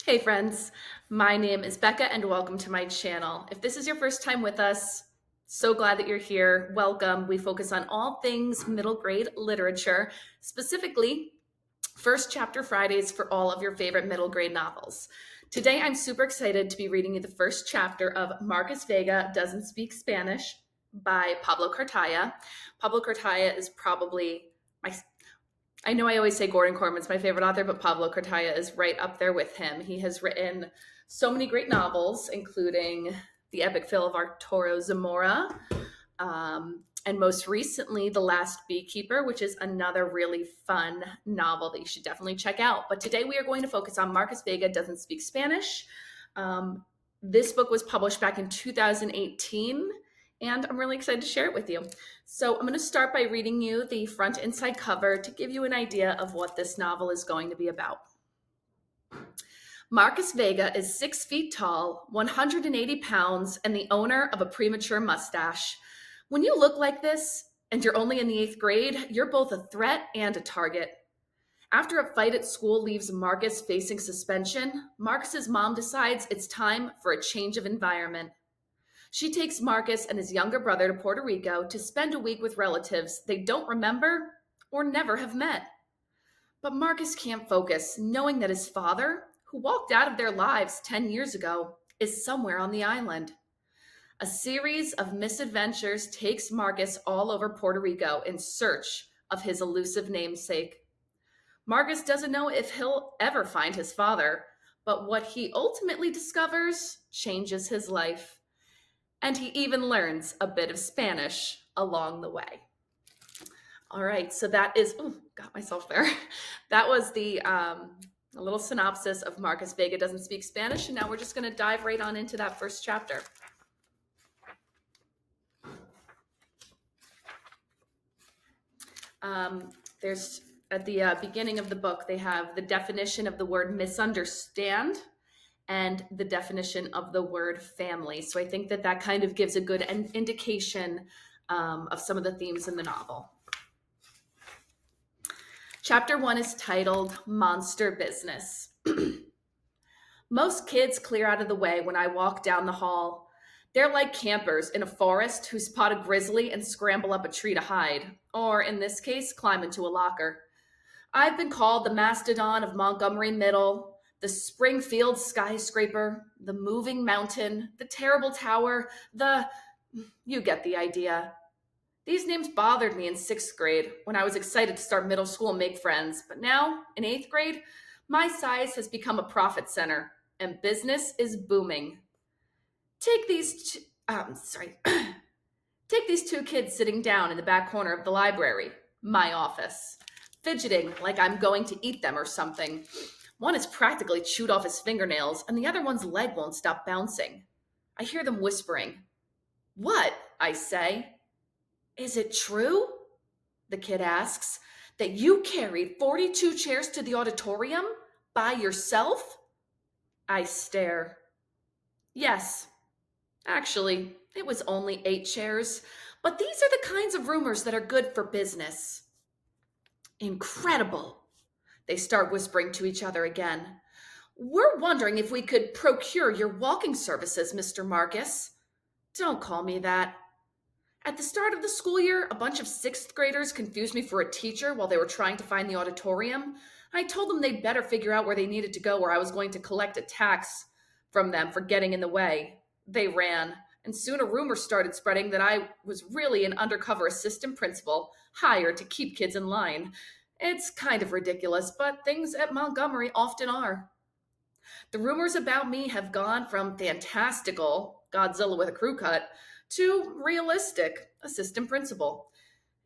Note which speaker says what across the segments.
Speaker 1: Hey friends, my name is Becca and welcome to my channel. If this is your first time with us, so glad that you're here. Welcome. We focus on all things middle grade literature, specifically First Chapter Fridays for all of your favorite middle grade novels. Today I'm super excited to be reading you the first chapter of Marcus Vega Doesn't Speak Spanish by Pablo Cartaya. Pablo Cartaya is probably I know I always say Gordon Corman's my favorite author, but Pablo Cartaya is right up there with him. He has written so many great novels, including The Epic Fill of Arturo Zamora, and most recently, The Last Beekeeper, which is another really fun novel that you should definitely check out. But today we are going to focus on Marcus Vega Doesn't Speak Spanish. This book was published back in 2018, and I'm really excited to share it with you. So I'm going to start by reading you the front and side cover to give you an idea of what this novel is going to be about. Marcus Vega is 6 feet tall, 180 pounds, and the owner of a premature mustache. When you look like this, and you're only in the 8th grade, you're both a threat and a target. After a fight at school leaves Marcus facing suspension, Marcus's mom decides it's time for a change of environment. She takes Marcus and his younger brother to Puerto Rico to spend a week with relatives they don't remember or never have met. But Marcus can't focus, knowing that his father, who walked out of their lives 10 years ago, is somewhere on the island. A series of misadventures takes Marcus all over Puerto Rico in search of his elusive namesake. Marcus doesn't know if he'll ever find his father, but what he ultimately discovers changes his life. And he even learns a bit of Spanish along the way. All right, so that is, got myself there. That was a little synopsis of Marcus Vega Doesn't Speak Spanish, and now we're just going to dive right on into that first chapter. There's at the beginning of the book, they have the definition of the word misunderstand and the definition of the word family. So I think that kind of gives a good indication of some of the themes in the novel. Chapter 1 is titled Monster Business. Most kids clear out of the way when I walk down the hall. They're like campers in a forest who spot a grizzly and scramble up a tree to hide, or in this case, climb into a locker. I've been called the mastodon of Montgomery Middle, the Springfield skyscraper, the moving mountain, the terrible tower, you get the idea. These names bothered me in 6th grade when I was excited to start middle school and make friends. But now, in 8th grade, my size has become a profit center and business is booming. Take these two kids sitting down in the back corner of the library, my office, fidgeting like I'm going to eat them or something. One has practically chewed off his fingernails, and the other one's leg won't stop bouncing. I hear them whispering. What? I say. Is it true? The kid asks, that you carried 42 chairs to the auditorium by yourself? I stare. Yes. Actually, it was only 8 chairs, but these are the kinds of rumors that are good for business. Incredible. They start whispering to each other again. We're wondering if we could procure your walking services, Mr. Marcus. Don't call me that. At the start of the school year, a bunch of 6th graders confused me for a teacher while they were trying to find the auditorium. I told them they'd better figure out where they needed to go or I was going to collect a tax from them for getting in the way. They ran, and soon a rumor started spreading that I was really an undercover assistant principal hired to keep kids in line. It's kind of ridiculous, but things at Montgomery often are. The rumors about me have gone from fantastical, Godzilla with a crew cut, to realistic, assistant principal.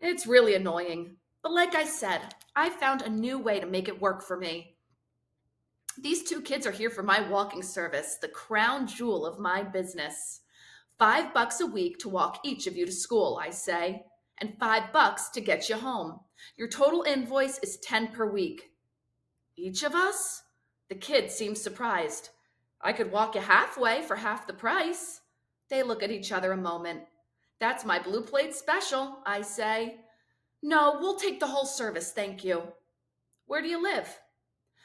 Speaker 1: It's really annoying, but like I said, I found a new way to make it work for me. These 2 kids are here for my walking service, the crown jewel of my business. $5 a week to walk each of you to school, I say, and $5 to get you home. Your total invoice is $10 per week. Each of us? The kid seems surprised. I could walk you halfway for half the price. They look at each other a moment. That's my blue plate special, I say. No, we'll take the whole service, thank you. Where do you live?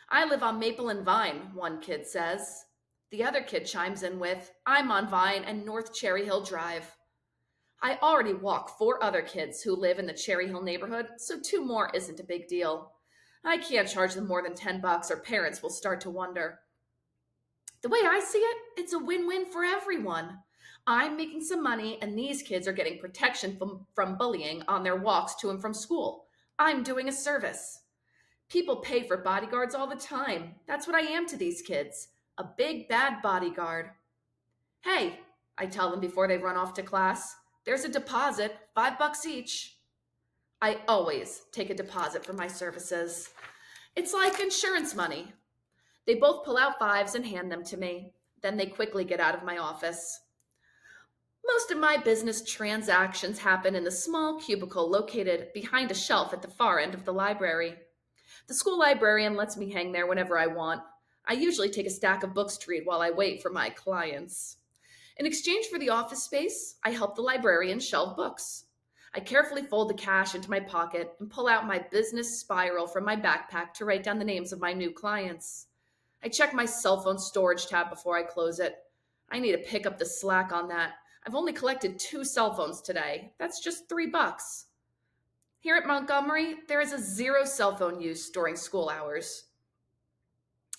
Speaker 1: I live on Maple and Vine, one kid says. The other kid chimes in with, I'm on Vine and North Cherry Hill Drive. I already walk four other kids who live in the Cherry Hill neighborhood, so two more isn't a big deal. I can't charge them more than $10 or parents will start to wonder. The way I see it, it's a win-win for everyone. I'm making some money and these kids are getting protection from bullying on their walks to and from school. I'm doing a service. People pay for bodyguards all the time. That's what I am to these kids. A big bad bodyguard. Hey, I tell them before they run off to class, there's a deposit, $5 each. I always take a deposit for my services. It's like insurance money. They both pull out fives and hand them to me. Then they quickly get out of my office. Most of my business transactions happen in the small cubicle located behind a shelf at the far end of the library. The school librarian lets me hang there whenever I want. I usually take a stack of books to read while I wait for my clients. In exchange for the office space, I help the librarian shelve books. I carefully fold the cash into my pocket and pull out my business spiral from my backpack to write down the names of my new clients. I check my cell phone storage tab before I close it. I need to pick up the slack on that. I've only collected 2 cell phones today. That's just $3. Here at Montgomery, there is a zero cell phone use during school hours.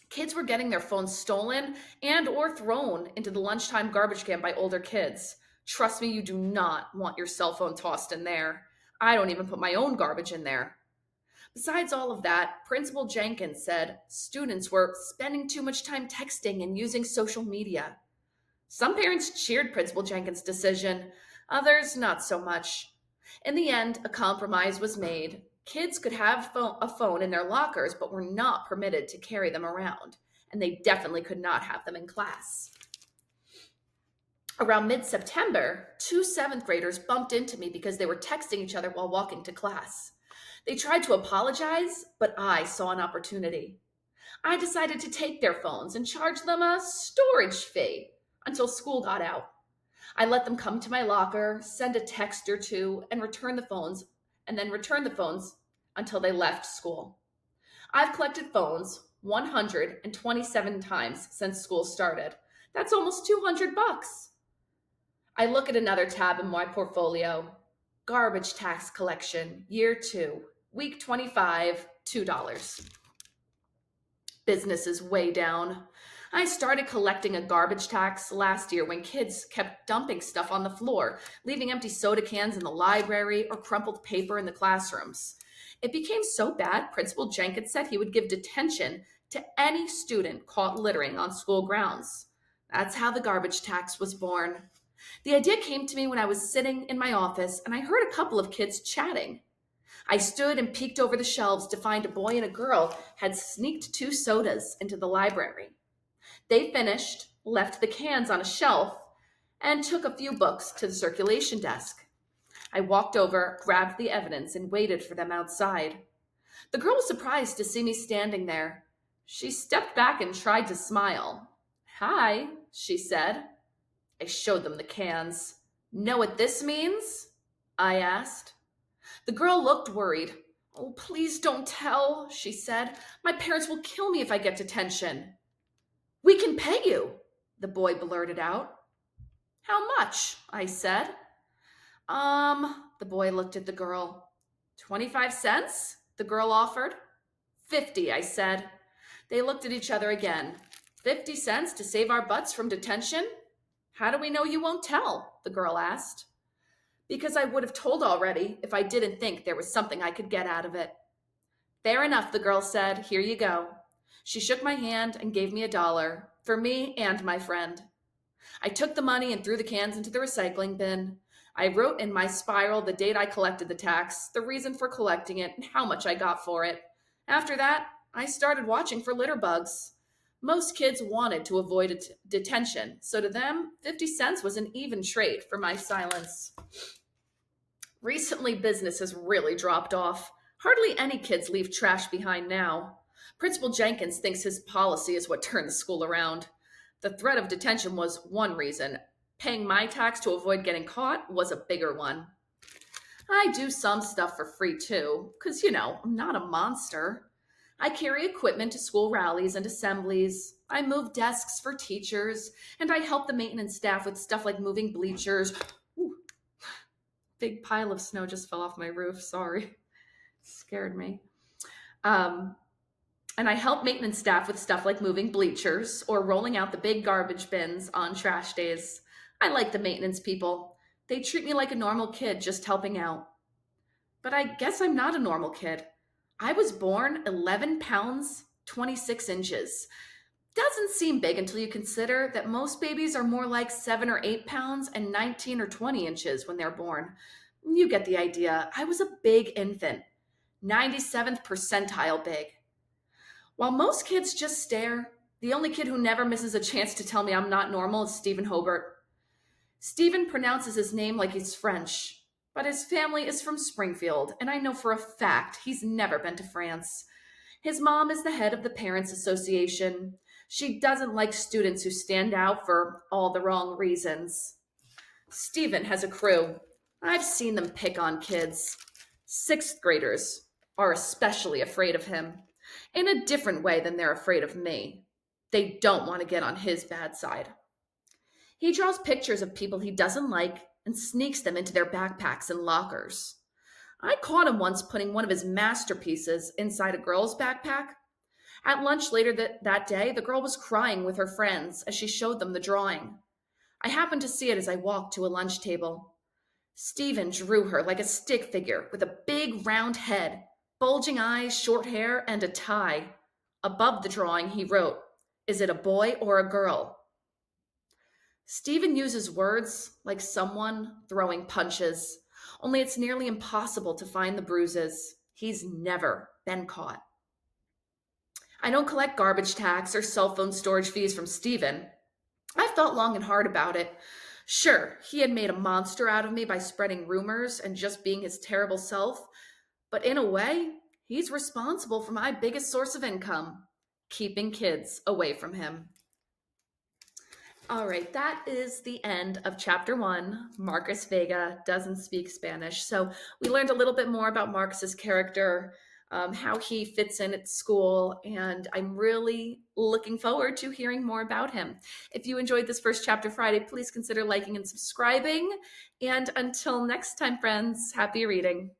Speaker 1: Kids were getting their phones stolen and or thrown into the lunchtime garbage can by older kids. Trust me, you do not want your cell phone tossed in there. I don't even put my own garbage in there. Besides all of that, Principal Jenkins said students were spending too much time texting and using social media. Some parents cheered Principal Jenkins' decision, others not so much. In the end, a compromise was made. Kids could have a phone in their lockers, but were not permitted to carry them around, and they definitely could not have them in class. Around mid-September, 2 seventh graders bumped into me because they were texting each other while walking to class. They tried to apologize, but I saw an opportunity. I decided to take their phones and charge them a storage fee until school got out. I let them come to my locker, send a text or two, and return the phones until they left school. I've collected phones 127 times since school started. That's almost $200. I look at another tab in my portfolio. Garbage tax collection, year 2, week 25, $2. Business is way down. I started collecting a garbage tax last year when kids kept dumping stuff on the floor, leaving empty soda cans in the library or crumpled paper in the classrooms. It became so bad, Principal Jenkins said he would give detention to any student caught littering on school grounds. That's how the garbage tax was born. The idea came to me when I was sitting in my office and I heard a couple of kids chatting. I stood and peeked over the shelves to find a boy and a girl had sneaked 2 sodas into the library. They finished, left the cans on a shelf, and took a few books to the circulation desk. I walked over, grabbed the evidence, and waited for them outside. The girl was surprised to see me standing there. She stepped back and tried to smile. "Hi," she said. I showed them the cans. "Know what this means?" I asked. The girl looked worried. "Oh, please don't tell," she said. "My parents will kill me if I get detention." "We can pay you," the boy blurted out. "How much?" I said. The boy looked at the girl. 25 cents? The girl offered. 50, I said. They looked at each other again. 50 cents to save our butts from detention? How do we know you won't tell? The girl asked. Because I would have told already if I didn't think there was something I could get out of it. Fair enough, the girl said. Here you go. She shook my hand and gave me $1 for me and my friend. I took the money and threw the cans into the recycling bin. I wrote in my spiral the date I collected the tax, the reason for collecting it, and how much I got for it. After that, I started watching for litter bugs. Most kids wanted to avoid detention, so to them, 50 cents was an even trade for my silence. Recently, business has really dropped off. Hardly any kids leave trash behind now. Principal Jenkins thinks his policy is what turned the school around. The threat of detention was one reason. Paying my tax to avoid getting caught was a bigger one. I do some stuff for free too, because, I'm not a monster. I carry equipment to school rallies and assemblies. I move desks for teachers, and I help the maintenance staff with stuff like moving bleachers. Ooh, big pile of snow just fell off my roof. Sorry. Scared me. Um, and I help maintenance staff with stuff like moving bleachers or rolling out the big garbage bins on trash days. I like the maintenance people. They treat me like a normal kid just helping out. But I guess I'm not a normal kid. I was born 11 pounds, 26 inches. Doesn't seem big until you consider that most babies are more like 7 or 8 pounds and 19 or 20 inches when they're born. You get the idea. I was a big infant, 97th percentile big. While most kids just stare, the only kid who never misses a chance to tell me I'm not normal is Stephen Hobart. Stephen pronounces his name like he's French, but his family is from Springfield, and I know for a fact he's never been to France. His mom is the head of the Parents Association. She doesn't like students who stand out for all the wrong reasons. Stephen has a crew. I've seen them pick on kids. Sixth graders are especially afraid of him, in a different way than they're afraid of me. They don't want to get on his bad side. He draws pictures of people he doesn't like and sneaks them into their backpacks and lockers. I caught him once putting one of his masterpieces inside a girl's backpack. At lunch later that day, the girl was crying with her friends as she showed them the drawing. I happened to see it as I walked to a lunch table. Stephen drew her like a stick figure with a big round head, bulging eyes, short hair, and a tie. Above the drawing, he wrote, "Is it a boy or a girl?" Stephen uses words like someone throwing punches, only it's nearly impossible to find the bruises. He's never been caught. I don't collect garbage tax or cell phone storage fees from Stephen. I've thought long and hard about it. Sure, he had made a monster out of me by spreading rumors and just being his terrible self, but in a way, he's responsible for my biggest source of income, keeping kids away from him. All right, that is the end of chapter 1. Marcus Vega doesn't speak Spanish. So we learned a little bit more about Marcus's character, how he fits in at school, and I'm really looking forward to hearing more about him. If you enjoyed this first chapter Friday, please consider liking and subscribing. And until next time, friends, happy reading.